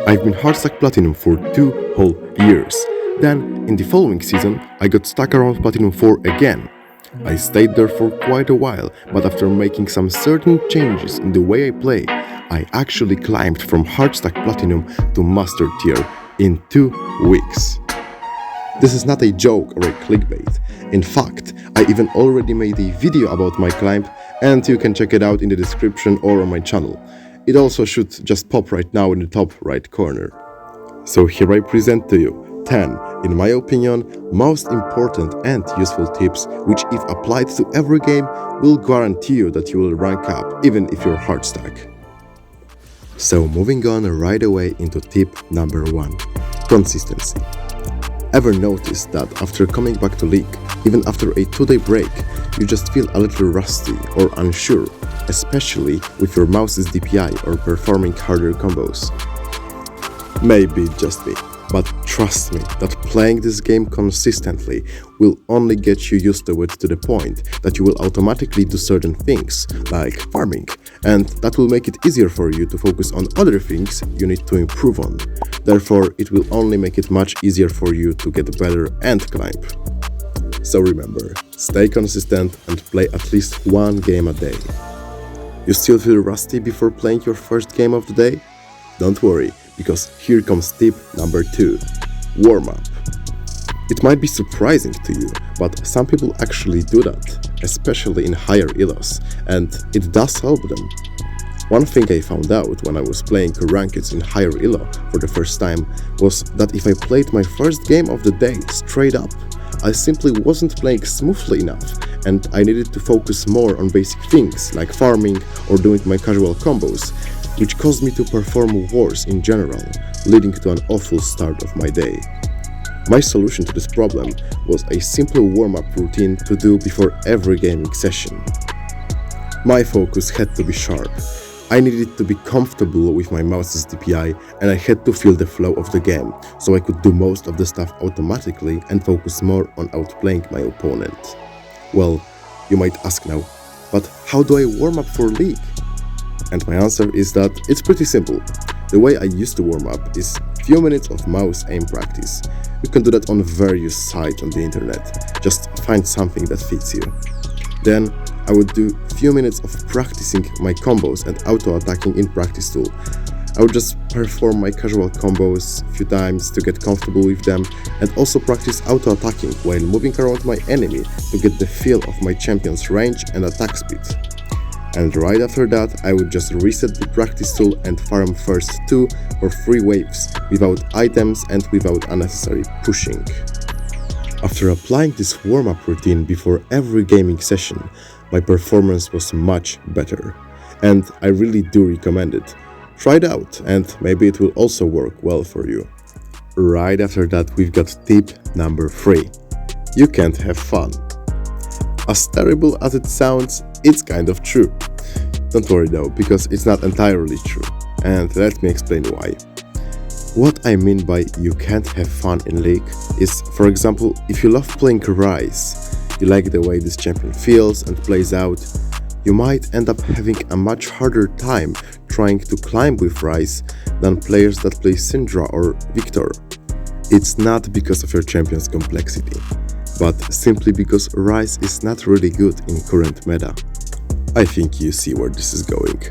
I've been hardstuck platinum for 2 whole years. Then, in the following season, I got stuck around platinum 4 again. I stayed there for quite a while, but after making some certain changes in the way I play, I actually climbed from hardstuck platinum to master tier in 2 weeks. This is not a joke or a clickbait. In fact, I even already made a video about my climb, and you can check it out in the description or on my channel. It also should just pop right now in the top right corner. So here I present to you 10, in my opinion, most important and useful tips which, if applied to every game, will guarantee you that you will rank up even if you're hardstuck. So moving on right away into tip number 1, consistency. Ever noticed that after coming back to League, even after a 2-day break, you just feel a little rusty or unsure, especially with your mouse's DPI or performing harder combos? Maybe just me, but trust me that playing this game consistently will only get you used to it to the point that you will automatically do certain things, like farming, and that will make it easier for you to focus on other things you need to improve on. Therefore, it will only make it much easier for you to get better and climb. So remember, stay consistent and play at least one game a day. You still feel rusty before playing your first game of the day? Don't worry, because here comes tip number 2, warm up. It might be surprising to you, but some people actually do that, especially in higher elos, and it does help them. One thing I found out when I was playing rankeds in higher elo for the first time was that if I played my first game of the day straight up, I simply wasn't playing smoothly enough, and I needed to focus more on basic things like farming or doing my casual combos, which caused me to perform worse in general, leading to an awful start of my day. My solution to this problem was a simple warm-up routine to do before every gaming session. My focus had to be sharp. I needed to be comfortable with my mouse's DPI, and I had to feel the flow of the game, so I could do most of the stuff automatically and focus more on outplaying my opponent. Well, you might ask now, but how do I warm up for League? And my answer is that it's pretty simple. The way I used to warm up is few minutes of mouse aim practice. You can do that on various sites on the internet. Just find something that fits you. Then I would do few minutes of practicing my combos and auto-attacking in practice tool. I would just perform my casual combos a few times to get comfortable with them, and also practice auto-attacking while moving around my enemy to get the feel of my champion's range and attack speed. And right after that, I would just reset the practice tool and farm first 2 or 3 waves without items and without unnecessary pushing. After applying this warm-up routine before every gaming session, my performance was much better, and I really do recommend it. Try it out, and maybe it will also work well for you. Right after that, we've got tip number 3. You can't have fun. As terrible as it sounds, it's kind of true. Don't worry though, because it's not entirely true, and let me explain why. What I mean by you can't have fun in League is, for example, if you love playing Ryze, you like the way this champion feels and plays out, you might end up having a much harder time trying to climb with Ryze than players that play Syndra or Victor. It's not because of your champion's complexity, but simply because Ryze is not really good in current meta. I think you see where this is going.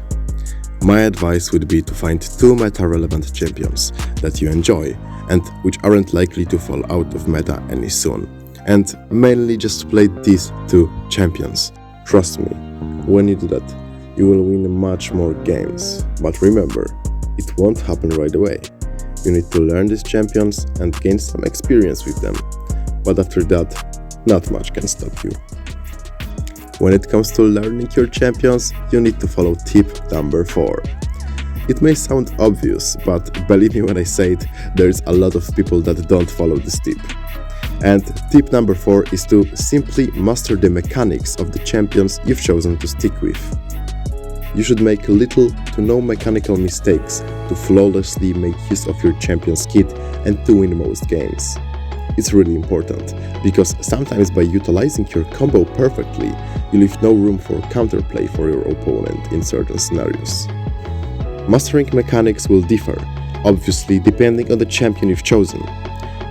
My advice would be to find 2 meta-relevant champions that you enjoy and which aren't likely to fall out of meta any soon, and mainly just play these 2 champions. Trust me, when you do that, you will win much more games. But remember, it won't happen right away. You need to learn these champions and gain some experience with them, but after that, not much can stop you. When it comes to learning your champions, you need to follow tip number 4. It may sound obvious, but believe me when I say it, there's a lot of people that don't follow this tip. And tip number 4 is to simply master the mechanics of the champions you've chosen to stick with. You should make little to no mechanical mistakes to flawlessly make use of your champion's kit and to win most games. It's really important, because sometimes by utilizing your combo perfectly, you leave no room for counterplay for your opponent in certain scenarios. Mastering mechanics will differ, obviously depending on the champion you've chosen.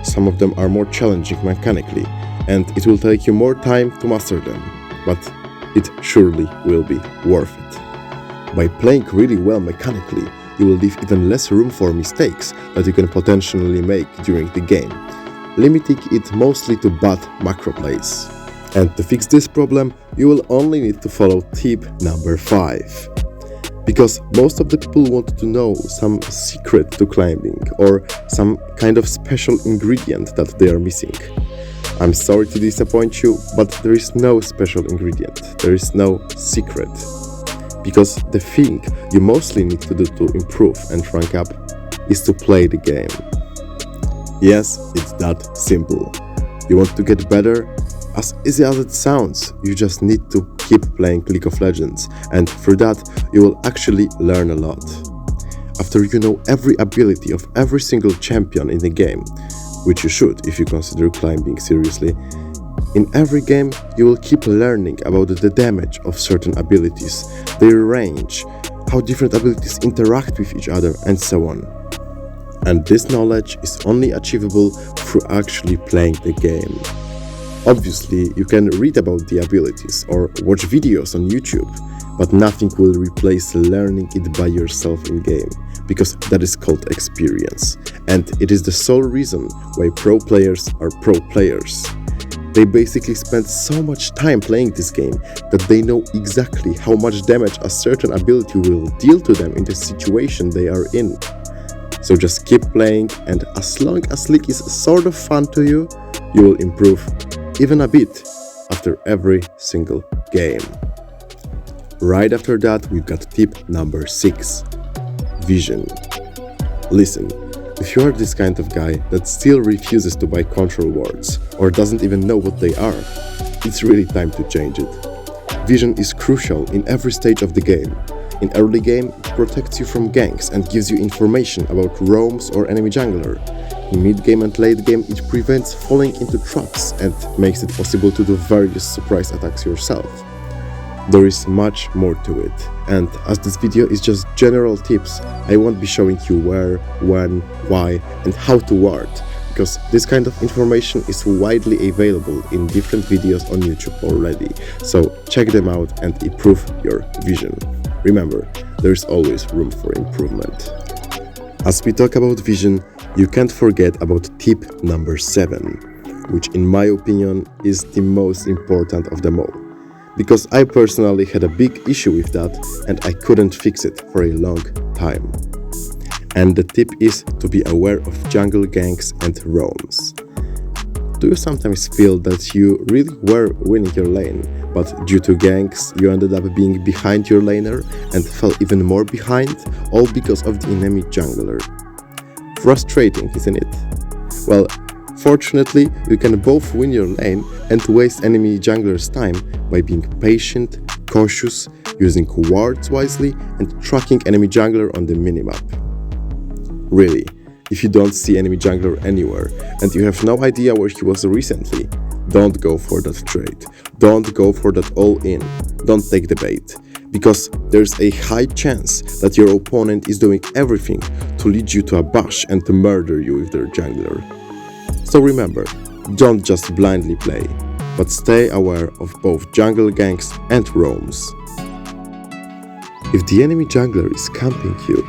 Some of them are more challenging mechanically, and it will take you more time to master them, but it surely will be worth it. By playing really well mechanically, you will leave even less room for mistakes that you can potentially make during the game, limiting it mostly to bad macro plays. And to fix this problem, you will only need to follow tip number 5. Because most of the people want to know some secret to climbing or some kind of special ingredient that they are missing. I'm sorry to disappoint you, but there is no special ingredient, there is no secret. Because the thing you mostly need to do to improve and rank up is to play the game. Yes, it's that simple. You want to get better? As easy as it sounds, you just need to keep playing League of Legends, and through that, you will actually learn a lot. After you know every ability of every single champion in the game, which you should if you consider climbing seriously, in every game you will keep learning about the damage of certain abilities, their range, how different abilities interact with each other, and so on. And this knowledge is only achievable through actually playing the game. Obviously, you can read about the abilities or watch videos on YouTube, but nothing will replace learning it by yourself in-game, because that is called experience, and it is the sole reason why pro players are pro players. They basically spend so much time playing this game that they know exactly how much damage a certain ability will deal to them in the situation they are in. So just keep playing, and as long as League is sort of fun to you, you will improve even a bit after every single game. Right after that, we've got tip number 6. Vision. Listen, if you are this kind of guy that still refuses to buy control wards or doesn't even know what they are, it's really time to change it. Vision is crucial in every stage of the game. In early game, it protects you from ganks and gives you information about roams or enemy jungler. In mid-game and late game, it prevents falling into traps and makes it possible to do various surprise attacks yourself. There is much more to it, and as this video is just general tips, I won't be showing you where, when, why, and how to ward, because this kind of information is widely available in different videos on YouTube already, so check them out and improve your vision. Remember, there is always room for improvement. As we talk about vision, you can't forget about tip number 7, which in my opinion is the most important of them all. Because I personally had a big issue with that and I couldn't fix it for a long time. And the tip is to be aware of jungle ganks and roams. Do you sometimes feel that you really were winning your lane, but due to ganks you ended up being behind your laner and fell even more behind, all because of the enemy jungler? Frustrating, isn't it? Well, fortunately, you can both win your lane and waste enemy jungler's time by being patient, cautious, using wards wisely, and tracking enemy jungler on the minimap. Really, if you don't see enemy jungler anywhere and you have no idea where he was recently, don't go for that trade. Don't go for that all-in. Don't take the bait. Because there's a high chance that your opponent is doing everything to lead you to a bush and to murder you with their jungler. So remember, don't just blindly play, but stay aware of both jungle ganks and roams. If the enemy jungler is camping you,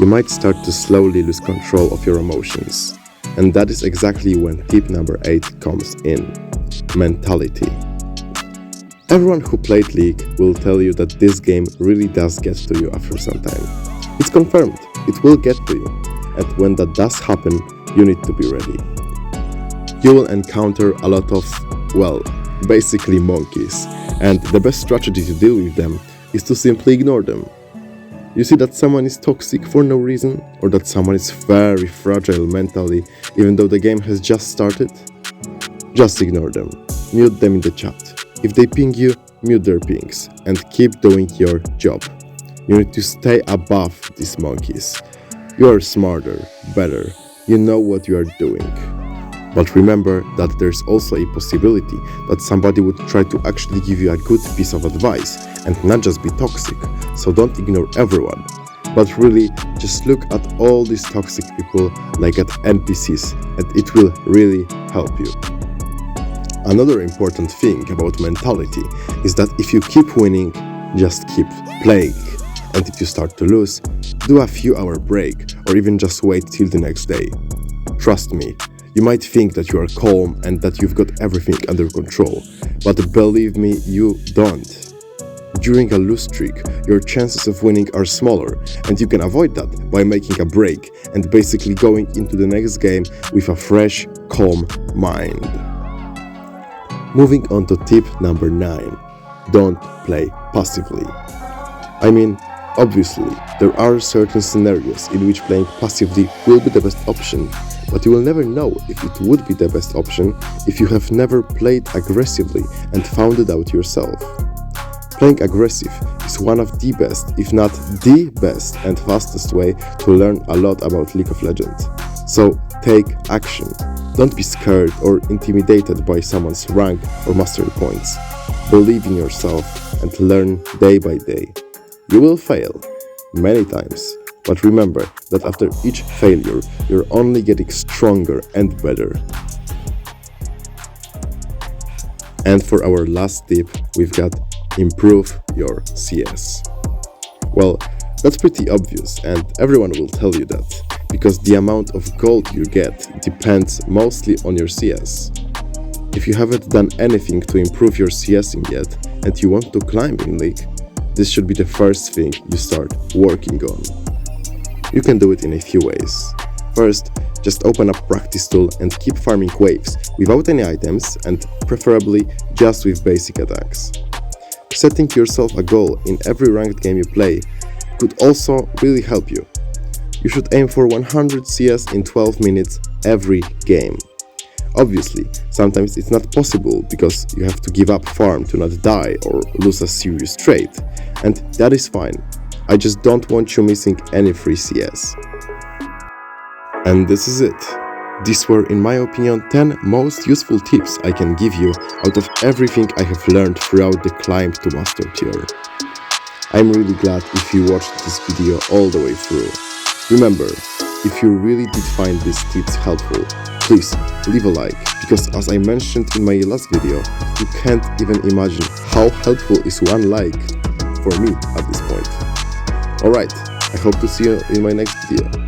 you might start to slowly lose control of your emotions. And that is exactly when tip number 8 comes in: mentality. Everyone who played League will tell you that this game really does get to you after some time. It's confirmed, it will get to you, and when that does happen, you need to be ready. You will encounter a lot of, well, basically monkeys, and the best strategy to deal with them is to simply ignore them. You see that someone is toxic for no reason, or that someone is very fragile mentally even though the game has just started? Just ignore them, mute them in the chat. If they ping you, mute their pings, and keep doing your job. You need to stay above these monkeys. You are smarter, better, you know what you are doing. But remember that there's also a possibility that somebody would try to actually give you a good piece of advice and not just be toxic, so don't ignore everyone, But really, just look at all these toxic people like at NPCs, and it will really help you. Another important thing about mentality is that if you keep winning, just keep playing. And if you start to lose, do a few hour break or even just wait till the next day. Trust me, you might think that you are calm and that you've got everything under control, but believe me, you don't. During a lose streak, your chances of winning are smaller, and you can avoid that by making a break and basically going into the next game with a fresh, calm mind. Moving on to tip number 9. Don't play passively. I mean, obviously, there are certain scenarios in which playing passively will be the best option, but you will never know if it would be the best option if you have never played aggressively and found it out yourself. Playing aggressive is one of the best, if not the best and fastest way to learn a lot about League of Legends. So take action. Don't be scared or intimidated by someone's rank or mastery points. Believe in yourself and learn day by day. You will fail many times, but remember that after each failure, you're only getting stronger and better. And for our last tip, we've got improve your CS. Well, that's pretty obvious and everyone will tell you that, because the amount of gold you get depends mostly on your CS. If you haven't done anything to improve your CSing yet and you want to climb in League, this should be the first thing you start working on. You can do it in a few ways. First, just open up practice tool and keep farming waves without any items and preferably just with basic attacks. Setting yourself a goal in every ranked game you play could also really help you. You should aim for 100 CS in 12 minutes every game. Obviously, sometimes it's not possible because you have to give up farm to not die or lose a serious trade, and that is fine. I just don't want you missing any free CS. And this is it. These were, in my opinion, 10 most useful tips I can give you out of everything I have learned throughout the climb to Master Tier. I'm really glad if you watched this video all the way through. Remember, if you really did find these tips helpful, please leave a like, because as I mentioned in my last video, you can't even imagine how helpful is one like for me at this point. Alright, I hope to see you in my next video.